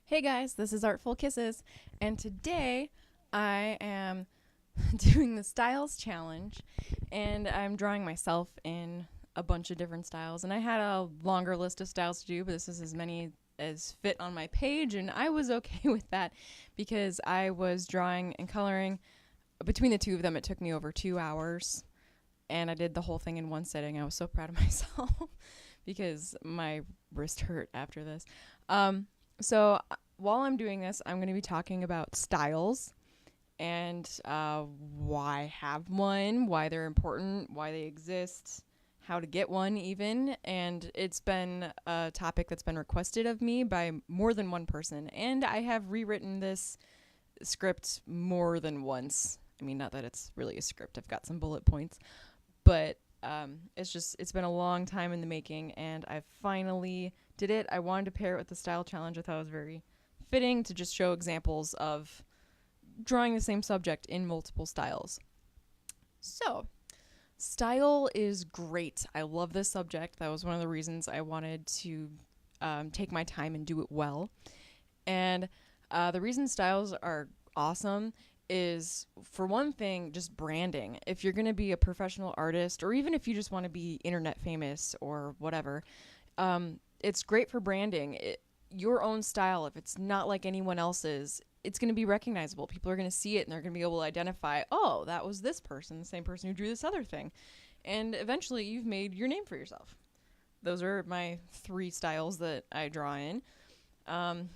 Hey guys, this is Artful Kisses, and today I am doing the Styles Challenge, and I'm drawing myself in a bunch of different styles. And I had a longer list of styles to do, but this is as many as fit on my page, and I was okay with that because I was drawing and coloring. Between the two of them, it took me over 2 hours, and I did the whole thing in one sitting. I was so proud of myself because my wrist hurt after this. So while I'm doing this, I'm going to be talking about styles and why I have one, why they're important, why they exist, how to get one, even. And it's been a topic that's been requested of me by more than one person. And I have rewritten this script more than once. I mean, not that it's really a script, I've got some bullet points, but it's been a long time in the making, and I finally did it. I wanted to pair it with the style challenge. I thought it was very fitting to just show examples of drawing the same subject in multiple styles. So, style is great. I love this subject. That was one of the reasons I wanted to take my time and do it well. And the reason styles are awesome is, for one thing, just branding. If you're going to be a professional artist, or even if you just want to be internet famous or whatever, it's great for branding. Your own style, if it's not like anyone else's, it's going to be recognizable. People are going to see it and they're going to be able to identify, oh, that was this person, the same person who drew this other thing. And eventually you've made your name for yourself. Those are my three styles that I draw in.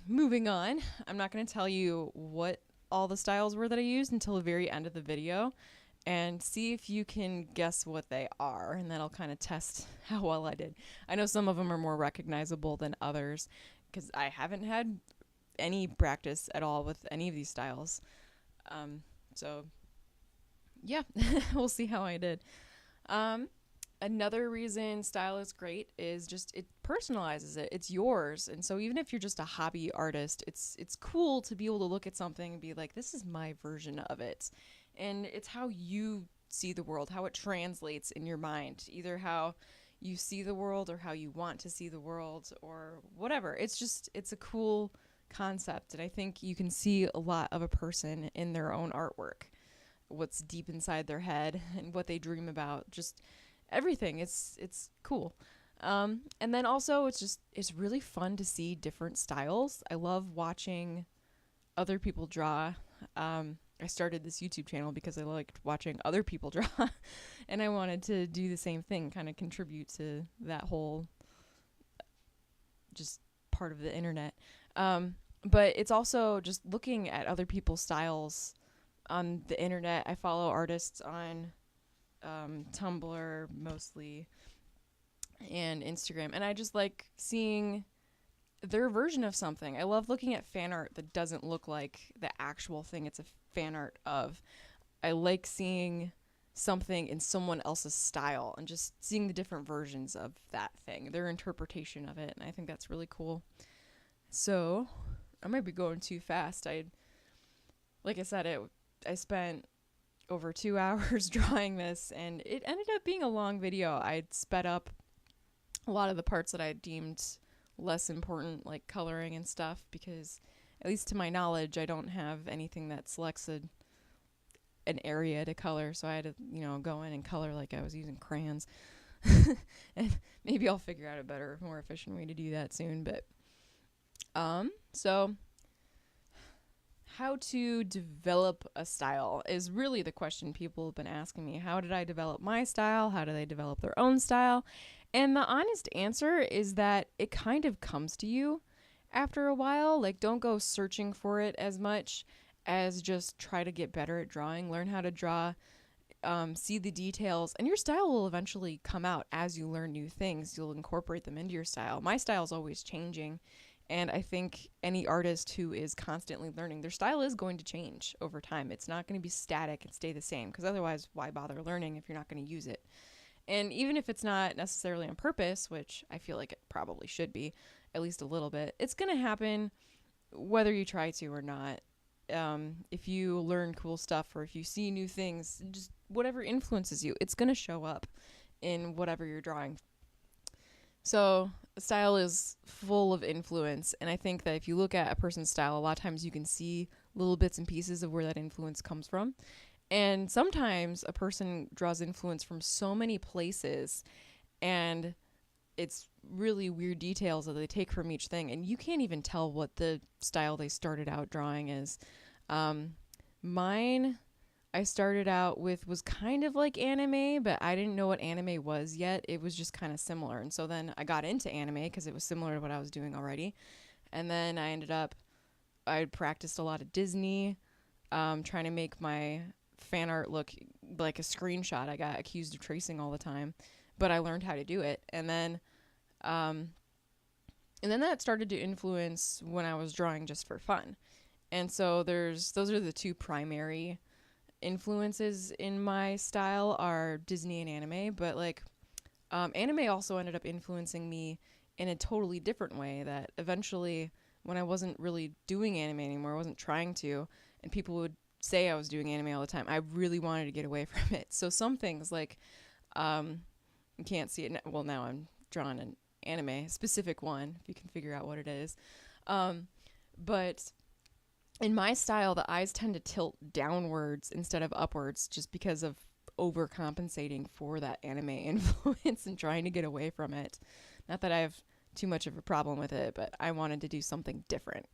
Moving on, I'm not going to tell you what all the styles were that I used until the very end of the video, and see if you can guess what they are, and that'll kind of test how well I did. I know some of them are more recognizable than others because I haven't had any practice at all with any of these styles. So yeah, we'll see how I did. Um, Another reason style is great is just it personalizes it. It's yours. And so even if you're just a hobby artist, it's cool to be able to look at something and be like, this is my version of it. And it's how you see the world, how it translates in your mind, either how you see the world or how you want to see the world or whatever. It's a cool concept, and I think you can see a lot of a person in their own artwork, what's deep inside their head and what they dream about. Just everything. It's cool. And then also it's really fun to see different styles. I love watching other people draw. I started this YouTube channel because I liked watching other people draw, and I wanted to do the same thing, kind of contribute to that whole just part of the internet. But it's also just looking at other people's styles on the internet. I follow artists on Tumblr mostly and Instagram, and I just like seeing their version of something. I love looking at fan art that doesn't look like the actual thing it's a fan art of. I like seeing something in someone else's style and just seeing the different versions of that thing, their interpretation of it, and I think that's really cool. So, I might be going too fast. Like I said, I spent over 2 hours drawing this, and it ended up being a long video. I'd sped up a lot of the parts that I deemed less important, like coloring and stuff, because at least to my knowledge, I don't have anything that selects an area to color, so I had to, go in and color like I was using crayons. And maybe I'll figure out a better, more efficient way to do that soon, but so how to develop a style is really the question people have been asking me. How did I develop my style? How do they develop their own style? And the honest answer is that it kind of comes to you after a while. Like, don't go searching for it as much as just try to get better at drawing, learn how to draw, see the details, and your style will eventually come out as you learn new things. You'll incorporate them into your style. My style is always changing, and I think any artist who is constantly learning, their style is going to change over time. It's not going to be static and stay the same, because otherwise, why bother learning if you're not going to use it? And even if it's not necessarily on purpose, which I feel like it probably should be, at least a little bit, it's going to happen whether you try to or not. If you learn cool stuff or if you see new things, just whatever influences you, it's going to show up in whatever you're drawing. So style is full of influence, and I think that if you look at a person's style, a lot of times you can see little bits and pieces of where that influence comes from. And sometimes a person draws influence from so many places, and it's really weird details that they take from each thing, and you can't even tell what the style they started out drawing is. Mine, I started out with was kind of like anime, but I didn't know what anime was yet. It was just kind of similar. And so then I got into anime because it was similar to what I was doing already. And then I practiced a lot of Disney, trying to make my fan art look like a screenshot. I got accused of tracing all the time, but I learned how to do it. Um, and then that started to influence when I was drawing just for fun. And so those are the two primary influences in my style are Disney and anime, but like anime also ended up influencing me in a totally different way that eventually when I wasn't really doing anime anymore, I wasn't trying to, and people would say I was doing anime all the time, I really wanted to get away from it. So some things like you can't see it well, now I'm drawing an anime specific one if you can figure out what it is. But in my style, the eyes tend to tilt downwards instead of upwards just because of overcompensating for that anime influence and trying to get away from it. Not that I have too much of a problem with it, but I wanted to do something different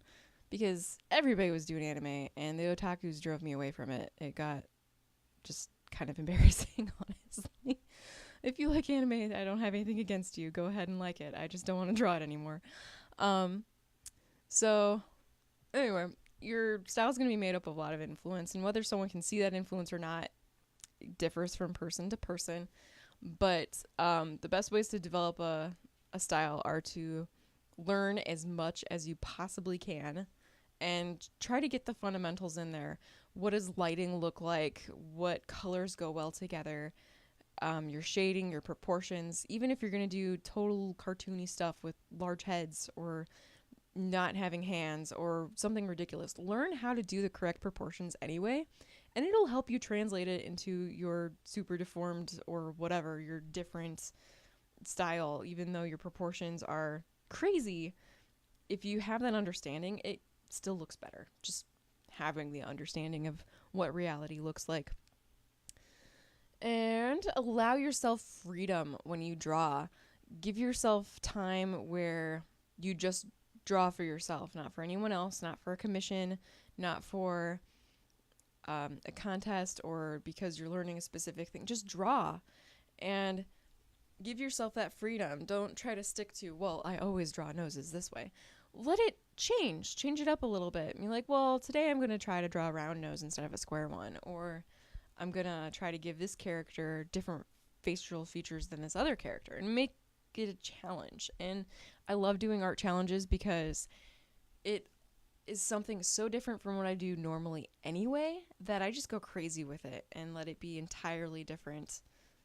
because everybody was doing anime and the otakus drove me away from it. It got just kind of embarrassing, honestly. If you like anime, I don't have anything against you. Go ahead and like it. I just don't want to draw it anymore. So anyway, your style is going to be made up of a lot of influence, and whether someone can see that influence or not differs from person to person. But the best ways to develop a style are to learn as much as you possibly can and try to get the fundamentals in there. What does lighting look like? What colors go well together? Your shading, your proportions. Even if you're going to do total cartoony stuff with large heads or not having hands or something ridiculous, learn how to do the correct proportions anyway, and it'll help you translate it into your super deformed or whatever, your different style. Even though your proportions are crazy, if you have that understanding, it still looks better. Just having the understanding of what reality looks like. And allow yourself freedom when you draw. Give yourself time where you just draw for yourself, not for anyone else, not for a commission, not for a contest or because you're learning a specific thing. Just draw and give yourself that freedom. Don't try to stick to, well, I always draw noses this way. Let it change it up a little bit. You're like, well, today I'm going to try to draw a round nose instead of a square one, or I'm going to try to give this character different facial features than this other character, and make it a challenge. And I love doing art challenges because it is something so different from what I do normally anyway that I just go crazy with it and let it be entirely different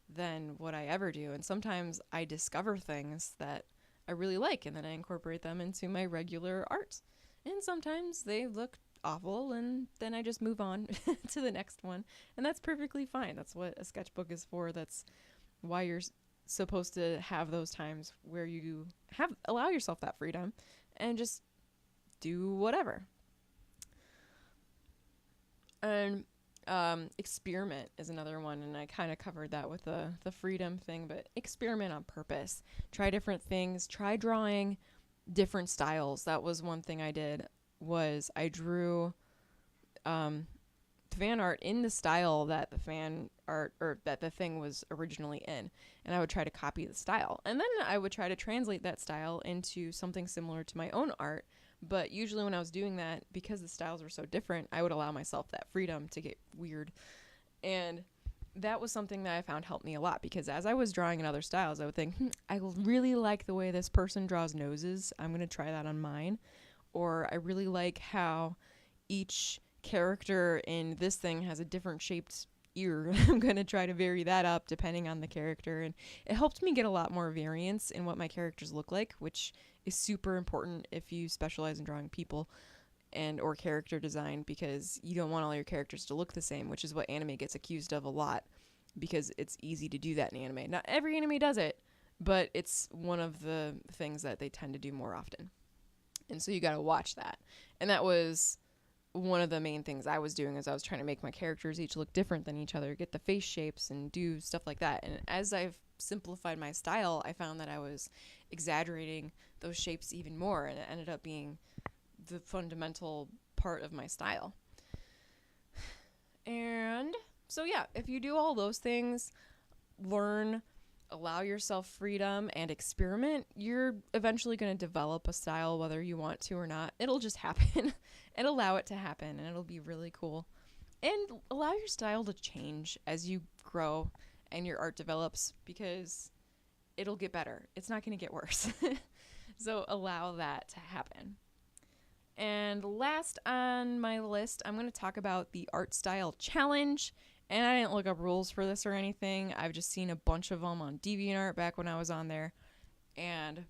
than what I ever do. And sometimes I discover things that I really like and then I incorporate them into my regular art. And sometimes they look awful and then I just move on to the next one. And that's perfectly fine. That's what a sketchbook is for. That's why you're supposed to have those times where you allow yourself that freedom and just do whatever. And experiment is another one, and I kind of covered that with the freedom thing, but experiment on purpose. Try different things. Try drawing different styles. That was one thing I did, was I drew fan art in the style that the fan art or that the thing was originally in, and I would try to copy the style, and then I would try to translate that style into something similar to my own art. But usually when I was doing that, because the styles were so different, I would allow myself that freedom to get weird. And that was something that I found helped me a lot, because as I was drawing in other styles, I would think, I really like the way this person draws noses. I'm going to try that on mine. Or I really like how each character in this thing has a different shaped ear. I'm going to try to vary that up depending on the character. And it helped me get a lot more variance in what my characters look like, which is super important if you specialize in drawing people and or character design, because you don't want all your characters to look the same, which is what anime gets accused of a lot, because it's easy to do that in anime. Not every anime does it, but it's one of the things that they tend to do more often. And so you got to watch that. And that was one of the main things I was doing, is I was trying to make my characters each look different than each other, get the face shapes and do stuff like that. And as I've simplified my style, I found that I was exaggerating those shapes even more, and it ended up being the fundamental part of my style. And so yeah, if you do all those things, learn, allow yourself freedom, and experiment, you're eventually going to develop a style whether you want to or not. It'll just happen. And allow it to happen, and it'll be really cool. And allow your style to change as you grow and your art develops, because it'll get better. It's not going to get worse. So allow that to happen. And last on my list, I'm going to talk about the Art Style Challenge. And I didn't look up rules for this or anything. I've just seen a bunch of them on DeviantArt back when I was on there. And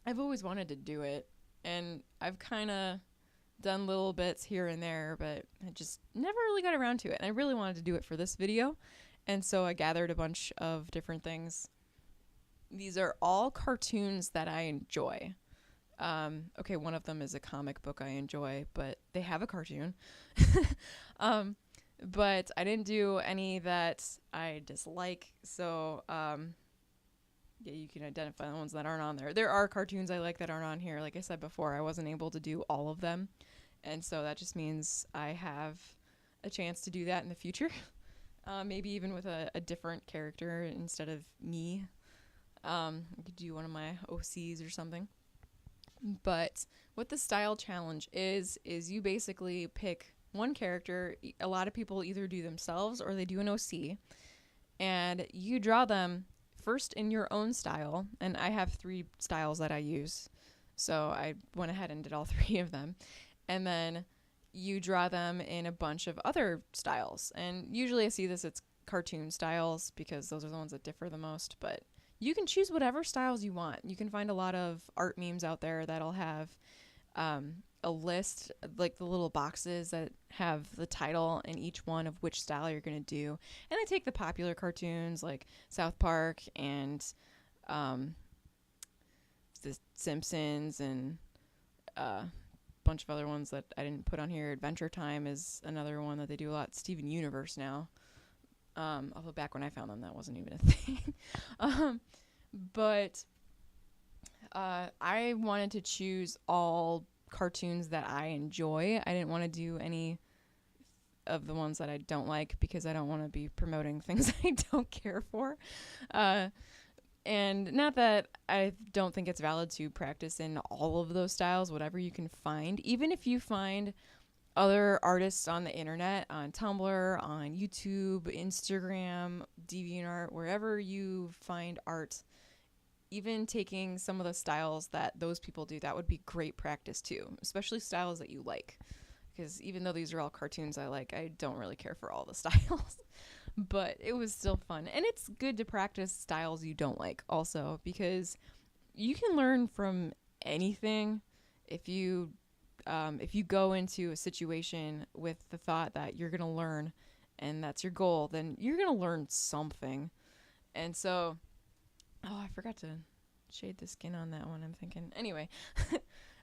I've always wanted to do it. And I've kind of done little bits here and there, but I just never really got around to it. And I really wanted to do it for this video. And so I gathered a bunch of different things. These are all cartoons that I enjoy. Okay, one of them is a comic book I enjoy, but they have a cartoon. But I didn't do any that I dislike, so yeah, you can identify the ones that aren't on there. There are cartoons I like that aren't on here. Like I said before, I wasn't able to do all of them, and so that just means I have a chance to do that in the future. Maybe even with a different character instead of me. I could do one of my OCs or something. But what the style challenge is you basically pick one character. A lot of people either do themselves or they do an OC, and you draw them first in your own style. And I have 3 styles that I use, so I went ahead and did all 3 of them. And then you draw them in a bunch of other styles, and usually I see this, it's cartoon styles, because those are the ones that differ the most. But you can choose whatever styles you want. You can find a lot of art memes out there that'll have a list, like the little boxes that have the title in each one of which style you're going to do. And they take the popular cartoons like South Park and The Simpsons and bunch of other ones that I didn't put on here. Adventure Time is another one that they do a lot. Steven Universe now. Although back when I found them, that wasn't even a thing. But I wanted to choose all cartoons that I enjoy. I didn't want to do any of the ones that I don't like, because I don't want to be promoting things I don't care for. And not that I don't think it's valid to practice in all of those styles, whatever you can find. Even if you find other artists on the internet, on Tumblr, on YouTube, Instagram, DeviantArt, wherever you find art, even taking some of the styles that those people do, that would be great practice too, especially styles that you like. Because even though these are all cartoons I like, I don't really care for all the styles. But it was still fun. And it's good to practice styles you don't like also, because you can learn from anything. If you go into a situation with the thought that you're going to learn and that's your goal, then you're going to learn something. And so, oh, I forgot to shade the skin on that one, I'm thinking. Anyway,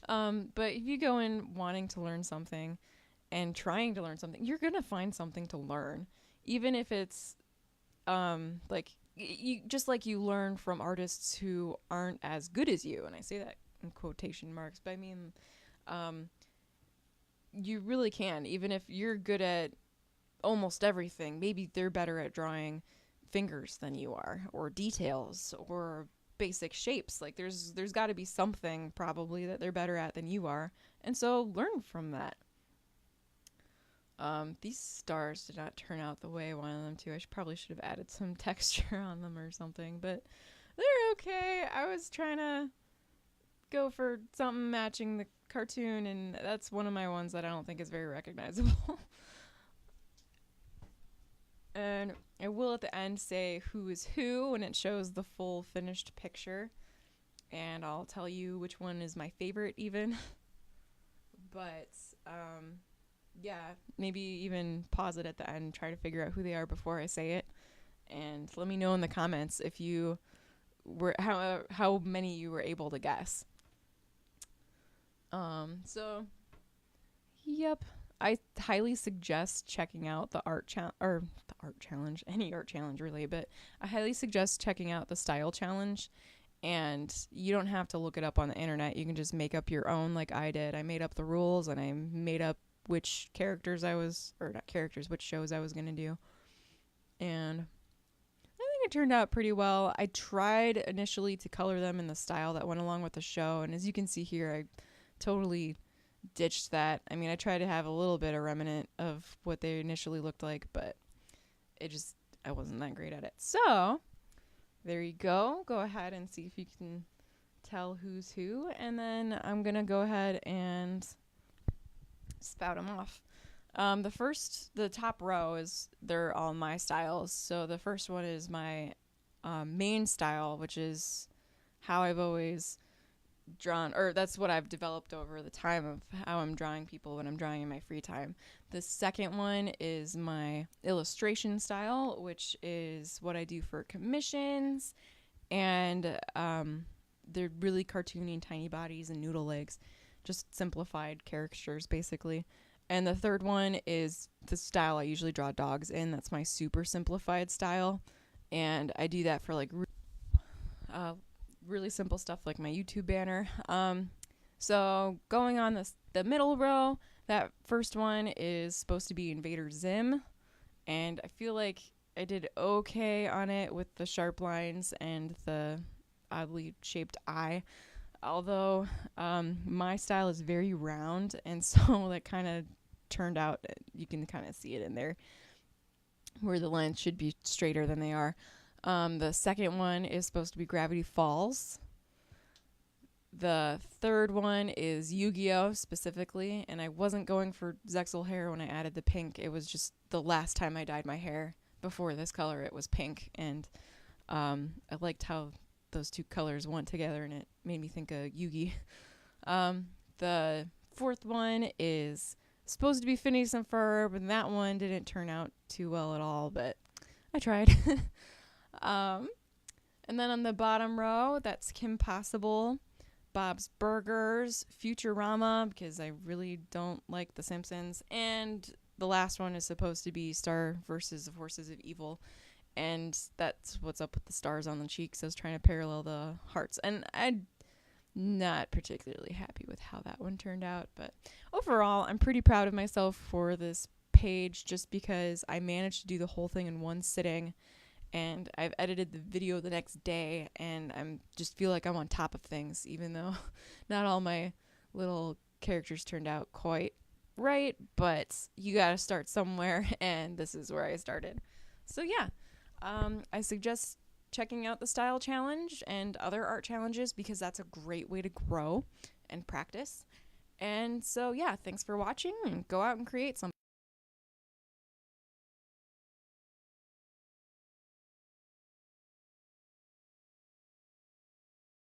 but if you go in wanting to learn something and trying to learn something, you're going to find something to learn. Even if it's like you learn from artists who aren't as good as you, and I say that in quotation marks, but I mean, you really can. Even if you're good at almost everything, maybe they're better at drawing fingers than you are, or details, or basic shapes. Like there's got to be something probably that they're better at than you are, and so learn from that. These stars did not turn out the way I wanted them to. I probably should have added some texture on them or something, but they're okay. I was trying to go for something matching the cartoon, and that's one of my ones that I don't think is very recognizable. And I will at the end say who is who when it shows the full finished picture, and I'll tell you which one is my favorite even. But yeah, maybe even pause it at the end, try to figure out who they are before I say it, and let me know in the comments if you how many you were able to guess. So yep, I highly suggest checking out the art challenge, any art challenge really, but I highly suggest checking out the style challenge. And you don't have to look it up on the internet. You can just make up your own, like I did. I made up the rules and I made up which characters which shows I was gonna do. And I think it turned out pretty well. I tried initially to color them in the style that went along with the show, and as you can see here, I totally ditched that. I mean, I tried to have a little bit of remnant of what they initially looked like, but I wasn't that great at it. So there you go. Go ahead and see if you can tell who's who, and then I'm gonna go ahead and spout them off. The top row they're all my styles. So the first one is my main style, which is how I've always drawn, or that's what I've developed over the time of how I'm drawing people when I'm drawing in my free time. The second one is my illustration style, which is what I do for commissions, and they're really cartoony, tiny bodies and noodle legs, just simplified caricatures basically. And the third one is the style I usually draw dogs in. That's my super simplified style, and I do that for like really simple stuff like my YouTube banner. So going on the middle row, that first one is supposed to be Invader Zim, and I feel like I did okay on it with the sharp lines and the oddly shaped eye. Although my style is very round, and so that kind of turned out, you can kind of see it in there where the lines should be straighter than they are. The second one is supposed to be Gravity Falls. The third one is Yu-Gi-Oh! Specifically, and I wasn't going for Zexal hair when I added the pink. It was just the last time I dyed my hair before this color, it was pink, and I liked how those two colors went together, and it made me think of Yugi. The fourth one is supposed to be Phineas and Ferb, and that one didn't turn out too well at all, but I tried. And then on the bottom row, that's Kim Possible, Bob's Burgers, Futurama, because I really don't like The Simpsons, and the last one is supposed to be Star versus the Forces of Evil, and that's what's up with the stars on the cheeks. I was trying to parallel the hearts, and I'm not particularly happy with how that one turned out, but overall, I'm pretty proud of myself for this page just because I managed to do the whole thing in one sitting, and I've edited the video the next day, and I'm just feel like I'm on top of things, even though not all my little characters turned out quite right, but you gotta start somewhere, and this is where I started. So yeah, I suggest checking out the style challenge and other art challenges because that's a great way to grow and practice. And so yeah, thanks for watching, and go out and create something.